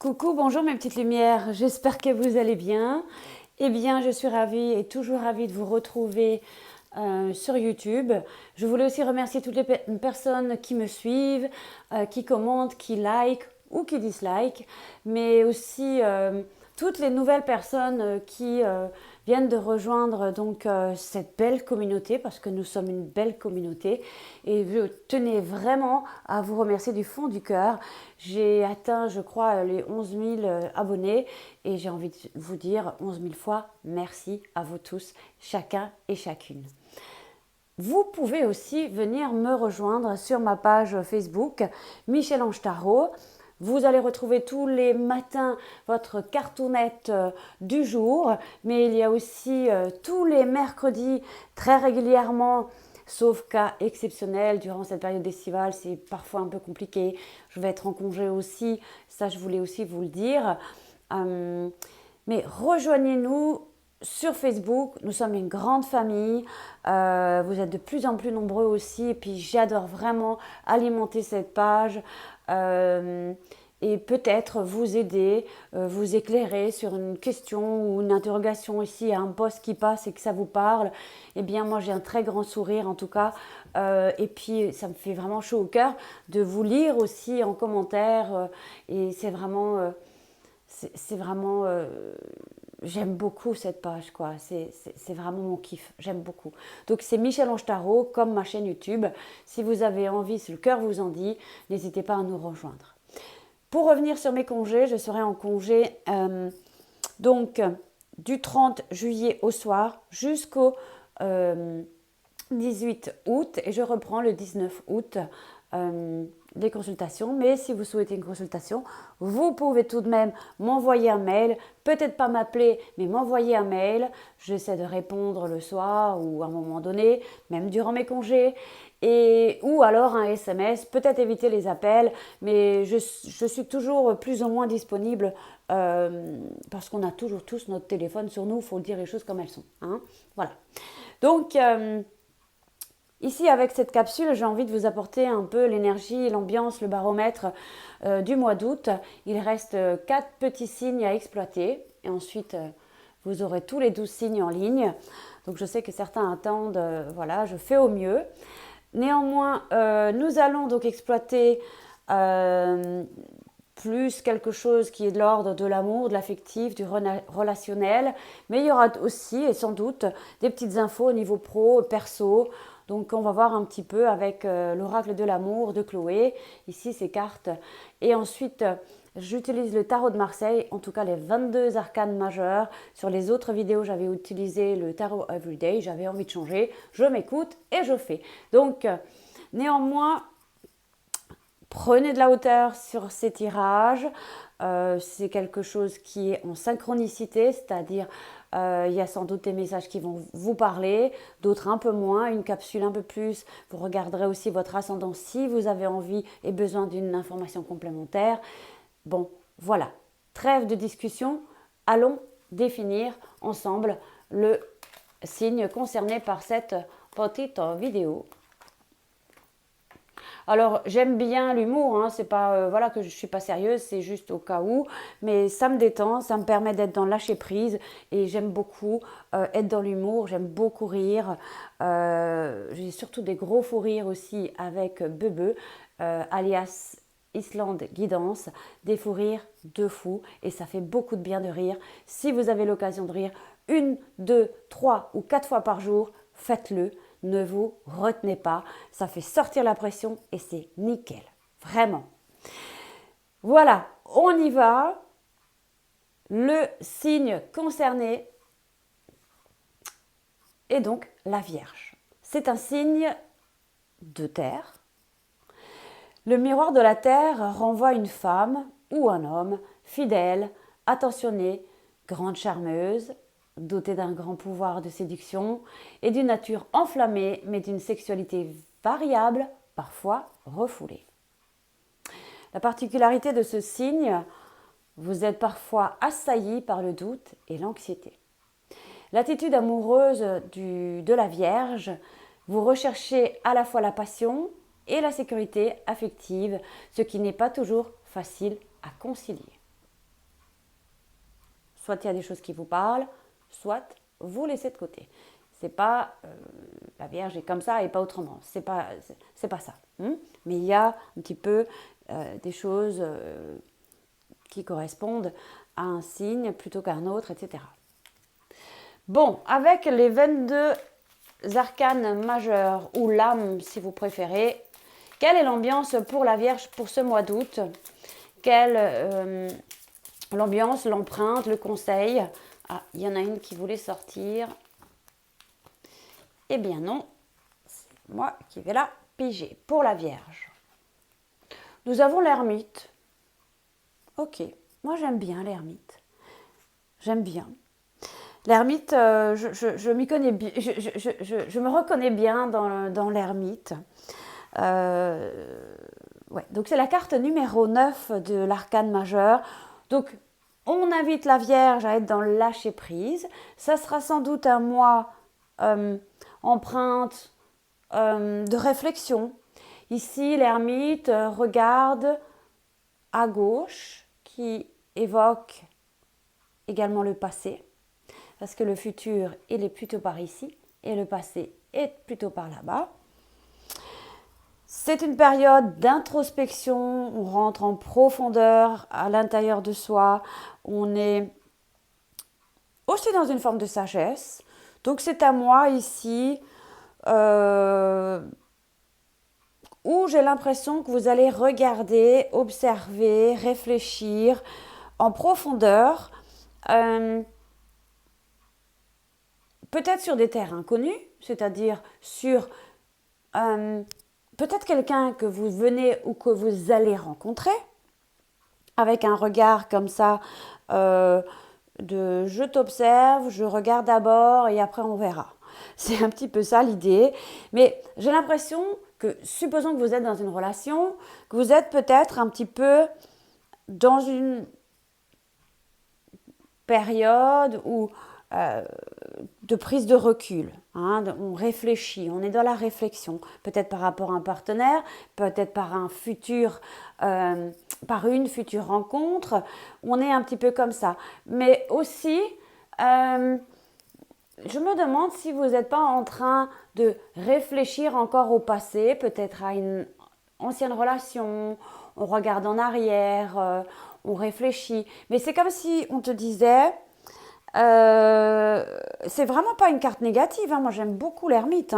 Coucou, bonjour mes petites lumières, j'espère que vous allez bien. Eh bien, je suis ravie et toujours ravie de vous retrouver sur YouTube. Je voulais aussi remercier toutes les personnes qui me suivent, qui commentent, qui like ou qui dislike, mais aussi toutes les nouvelles personnes qui viennent de rejoindre cette belle communauté, parce que nous sommes une belle communauté, et je tenais vraiment à vous remercier du fond du cœur. J'ai atteint, je crois, les 11 000 abonnés, et j'ai envie de vous dire 11 000 fois merci à vous tous, chacun et chacune. Vous pouvez aussi venir me rejoindre sur ma page Facebook Michel-Ange Tarot. Vous allez retrouver tous les matins votre cartoonette du jour, mais il y a aussi tous les mercredis très régulièrement, sauf cas exceptionnel durant cette période estivale, c'est parfois un peu compliqué. Je vais être en congé aussi, ça je voulais aussi vous le dire. Mais rejoignez-nous sur Facebook, nous sommes une grande famille, vous êtes de plus en plus nombreux aussi, et puis j'adore vraiment alimenter cette page et peut-être vous aider, vous éclairer sur une question ou une interrogation ici, un post qui passe et que ça vous parle. Eh bien moi j'ai un très grand sourire en tout cas, et puis ça me fait vraiment chaud au cœur de vous lire aussi en commentaire, et c'est vraiment... j'aime beaucoup cette page, quoi. C'est vraiment mon kiff, j'aime beaucoup. Donc c'est Michel-Ange Tarot, comme ma chaîne YouTube. Si vous avez envie, si le cœur vous en dit, n'hésitez pas à nous rejoindre. Pour revenir sur mes congés, je serai en congé du 30 juillet au soir jusqu'au 18 août, et je reprends le 19 août les consultations. Mais si vous souhaitez une consultation, vous pouvez tout de même m'envoyer un mail, peut-être pas m'appeler, mais m'envoyer un mail. J'essaie de répondre le soir ou à un moment donné, même durant mes congés, ou alors un SMS, peut-être éviter les appels, mais je suis toujours plus ou moins disponible parce qu'on a toujours tous notre téléphone sur nous, il faut dire les choses comme elles sont, hein. Voilà. Donc, ici, avec cette capsule, j'ai envie de vous apporter un peu l'énergie, l'ambiance, le baromètre du mois d'août. Il reste 4 petits signes à exploiter. Et ensuite, vous aurez tous les 12 signes en ligne. Donc, je sais que certains attendent. Voilà, je fais au mieux. Néanmoins, nous allons donc exploiter plus quelque chose qui est de l'ordre de l'amour, de l'affectif, du relationnel. Mais il y aura aussi, et sans doute, des petites infos au niveau pro, perso. Donc on va voir un petit peu avec l'oracle de l'amour de Chloé, ici ces cartes. Et ensuite, j'utilise le tarot de Marseille, en tout cas les 22 arcanes majeurs. Sur les autres vidéos, j'avais utilisé le tarot Everyday, j'avais envie de changer. Je m'écoute et je fais. Donc, néanmoins, prenez de la hauteur sur ces tirages. C'est quelque chose qui est en synchronicité, c'est-à-dire il y a sans doute des messages qui vont vous parler, d'autres un peu moins, une capsule un peu plus. Vous regarderez aussi votre ascendant si vous avez envie et besoin d'une information complémentaire. Bon, voilà. Trêve de discussion, allons définir ensemble le signe concerné par cette petite vidéo. Alors j'aime bien l'humour, hein, c'est pas voilà que je suis pas sérieuse, c'est juste au cas où, mais ça me détend, ça me permet d'être dans le lâcher prise, et j'aime beaucoup être dans l'humour, j'aime beaucoup rire. J'ai surtout des gros fous rires aussi avec Bebe, alias Islande Guidance, des fous rires de fou, et ça fait beaucoup de bien de rire. Si vous avez l'occasion de rire 1, 2, 3 ou 4 fois par jour, faites-le. Ne vous retenez pas, ça fait sortir la pression et c'est nickel, vraiment. Voilà, on y va. Le signe concerné est donc la Vierge. C'est un signe de terre. Le miroir de la terre renvoie à une femme ou un homme fidèle, attentionné, grande charmeuse, dotée d'un grand pouvoir de séduction et d'une nature enflammée, mais d'une sexualité variable, parfois refoulée. La particularité de ce signe, vous êtes parfois assailli par le doute et l'anxiété. L'attitude amoureuse de la Vierge, vous recherchez à la fois la passion et la sécurité affective, ce qui n'est pas toujours facile à concilier. Soit il y a des choses qui vous parlent, soit vous laissez de côté. C'est pas la Vierge est comme ça et pas autrement. C'est pas ça. Mais il y a un petit peu des choses qui correspondent à un signe plutôt qu'à un autre, etc. Bon, avec les 22 arcanes majeurs ou l'âme si vous préférez, quelle est l'ambiance pour la Vierge pour ce mois d'août? Quelle l'ambiance, l'empreinte, le conseil? Ah, il y en a une qui voulait sortir. Eh bien non, c'est moi qui vais la piger. Pour la Vierge, nous avons l'ermite. Ok, moi j'aime bien l'ermite. J'aime bien. L'ermite, je m'y connais bien, je me reconnais bien dans l'ermite. Ouais, donc c'est la carte numéro 9 de l'arcane majeur. Donc on invite la Vierge à être dans le lâcher prise. Ça sera sans doute un mois empreinte de réflexion. Ici, l'ermite regarde à gauche, qui évoque également le passé, parce que le futur, il est plutôt par ici, et le passé est plutôt par là-bas. C'est une période d'introspection, on rentre en profondeur à l'intérieur de soi, on est aussi dans une forme de sagesse. Donc c'est à moi ici où j'ai l'impression que vous allez regarder, observer, réfléchir en profondeur, peut-être sur des terres inconnues, c'est-à-dire sur peut-être quelqu'un que vous venez ou que vous allez rencontrer, avec un regard comme ça de je t'observe, je regarde d'abord et après on verra. C'est un petit peu ça l'idée. Mais j'ai l'impression que, supposons que vous êtes dans une relation, que vous êtes peut-être un petit peu dans une période où, de prise de recul. On réfléchit, on est dans la réflexion. Peut-être par rapport à un partenaire, peut-être par par une future rencontre. On est un petit peu comme ça. Mais aussi, je me demande si vous n'êtes pas en train de réfléchir encore au passé, peut-être à une ancienne relation, on regarde en arrière, on réfléchit. Mais c'est comme si on te disait, c'est vraiment pas une carte négative, moi j'aime beaucoup l'ermite.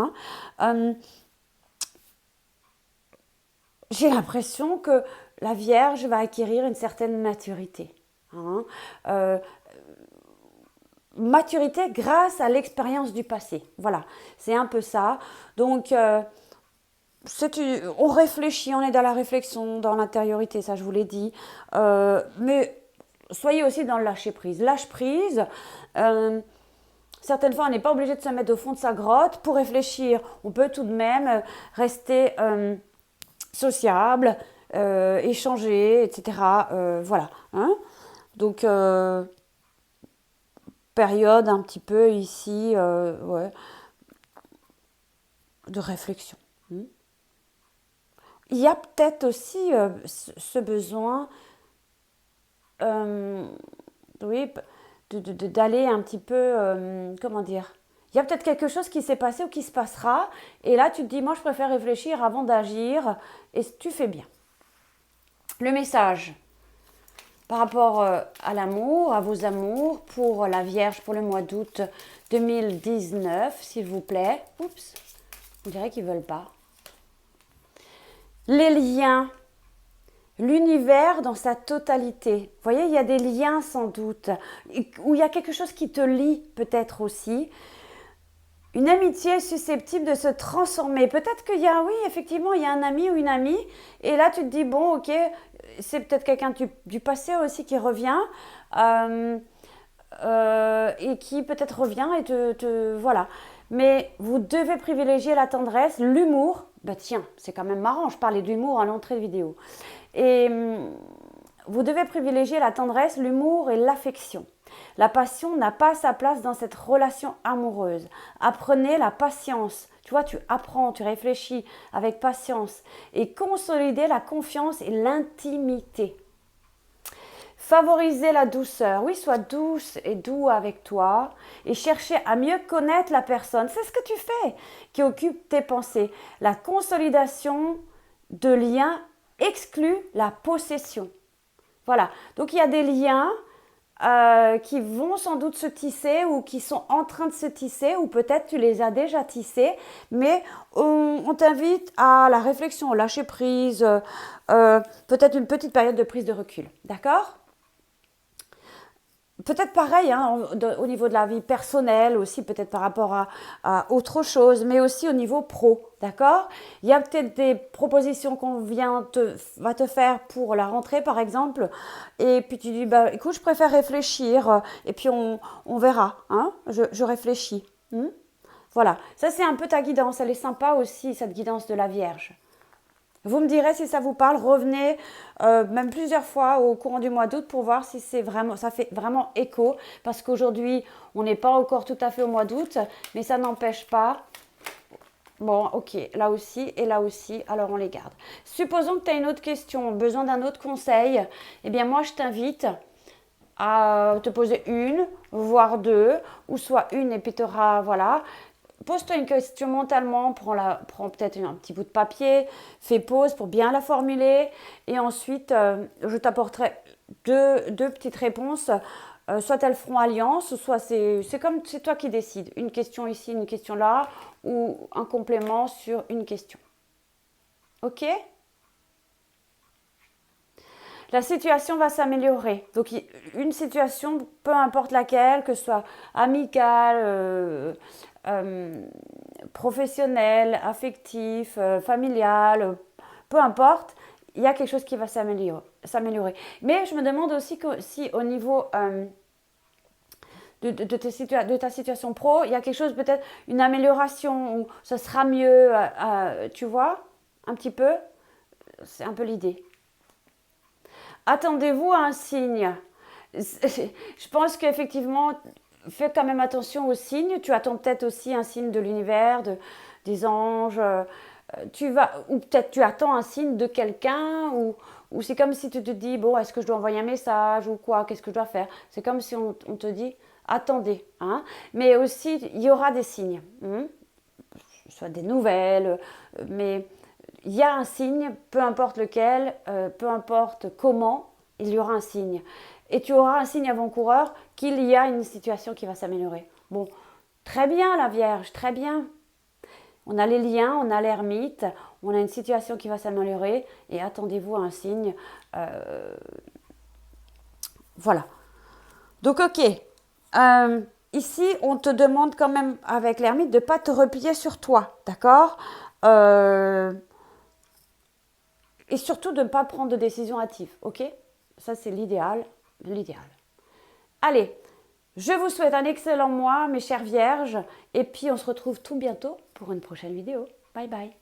J'ai l'impression que la Vierge va acquérir une certaine maturité. Maturité grâce à l'expérience du passé. Voilà, c'est un peu ça. Donc, on réfléchit, on est dans la réflexion, dans l'intériorité, ça je vous l'ai dit. Mais soyez aussi dans le lâcher-prise. Lâche-prise, certaines fois on n'est pas obligé de se mettre au fond de sa grotte pour réfléchir. On peut tout de même rester sociable, échanger, etc. Voilà. Donc, période un petit peu ici de réflexion. Il y a peut-être aussi ce besoin d'aller un petit peu, comment dire, il y a peut-être quelque chose qui s'est passé ou qui se passera et là tu te dis moi je préfère réfléchir avant d'agir et tu fais bien. Le message par rapport à l'amour, à vos amours, pour la Vierge pour le mois d'août 2019, s'il vous plaît. Oups, on dirait qu'ils ne veulent pas. Les liens, l'univers dans sa totalité. Vous voyez, il y a des liens sans doute, où il y a quelque chose qui te lie peut-être aussi. Une amitié susceptible de se transformer. Peut-être qu'il y a, oui, effectivement, il y a un ami ou une amie, et là tu te dis, bon, ok, c'est peut-être quelqu'un du passé aussi qui revient, et qui peut-être revient et voilà. Mais vous devez privilégier la tendresse, l'humour. Bah tiens, c'est quand même marrant, je parlais d'humour à l'entrée de vidéo. Et vous devez privilégier la tendresse, l'humour et l'affection. La passion n'a pas sa place dans cette relation amoureuse. Apprenez la patience. Tu vois, tu apprends, tu réfléchis avec patience. Et consolidez la confiance et l'intimité. Favoriser la douceur. Oui, sois douce et doux avec toi et chercher à mieux connaître la personne. C'est ce que tu fais qui occupe tes pensées. La consolidation de liens exclut la possession. Voilà. Donc, il y a des liens qui vont sans doute se tisser ou qui sont en train de se tisser ou peut-être tu les as déjà tissés, mais on t'invite à la réflexion, au lâcher prise, peut-être une petite période de prise de recul. D'accord ? Peut-être pareil, hein, au niveau de la vie personnelle aussi, peut-être par rapport à autre chose, mais aussi au niveau pro, d'accord? Il y a peut-être des propositions qu'on va te faire pour la rentrée, par exemple, et puis tu dis, bah, écoute, je préfère réfléchir, et puis on verra, hein? Je réfléchis. Voilà, ça c'est un peu ta guidance, elle est sympa aussi, cette guidance de la Vierge. Vous me direz si ça vous parle, revenez même plusieurs fois au courant du mois d'août pour voir si ça fait vraiment écho. Parce qu'aujourd'hui, on n'est pas encore tout à fait au mois d'août, mais ça n'empêche pas. Bon, ok, là aussi et là aussi, alors on les garde. Supposons que tu as une autre question, besoin d'un autre conseil. Eh bien, moi, je t'invite à te poser une, voire deux, ou soit une et puis tu auras, voilà. Pose-toi une question mentalement, prends peut-être un petit bout de papier, fais pause pour bien la formuler et ensuite je t'apporterai deux petites réponses. Soit elles feront alliance, soit c'est toi qui décides. Une question ici, une question là ou un complément sur une question. Ok ? La situation va s'améliorer. Donc, une situation, peu importe laquelle, que ce soit amicale, professionnelle, affective, familiale, peu importe, il y a quelque chose qui va s'améliorer. Mais je me demande aussi si au niveau de ta situation pro, il y a quelque chose, peut-être une amélioration, où ça sera mieux, tu vois, un petit peu. C'est un peu l'idée. Attendez-vous à un signe. Je pense qu'effectivement, fais quand même attention aux signes. Tu attends peut-être aussi un signe de l'univers, des anges. Ou peut-être tu attends un signe de quelqu'un, ou c'est comme si tu te dis, bon, est-ce que je dois envoyer un message ou quoi, qu'est-ce que je dois faire? C'est comme si on te dit, attendez. Hein? Mais aussi, il y aura des signes, soit des nouvelles, mais il y a un signe, peu importe lequel, peu importe comment, il y aura un signe. Et tu auras un signe avant-coureur qu'il y a une situation qui va s'améliorer. Bon, très bien la Vierge, très bien. On a les liens, on a l'ermite, on a une situation qui va s'améliorer et attendez-vous à un signe. Voilà. Donc ok. Ici, on te demande quand même avec l'ermite de ne pas te replier sur toi, d'accord Et surtout de ne pas prendre de décision hâtive, ok? Ça, c'est l'idéal. Allez, je vous souhaite un excellent mois, mes chères vierges. Et puis, on se retrouve tout bientôt pour une prochaine vidéo. Bye bye.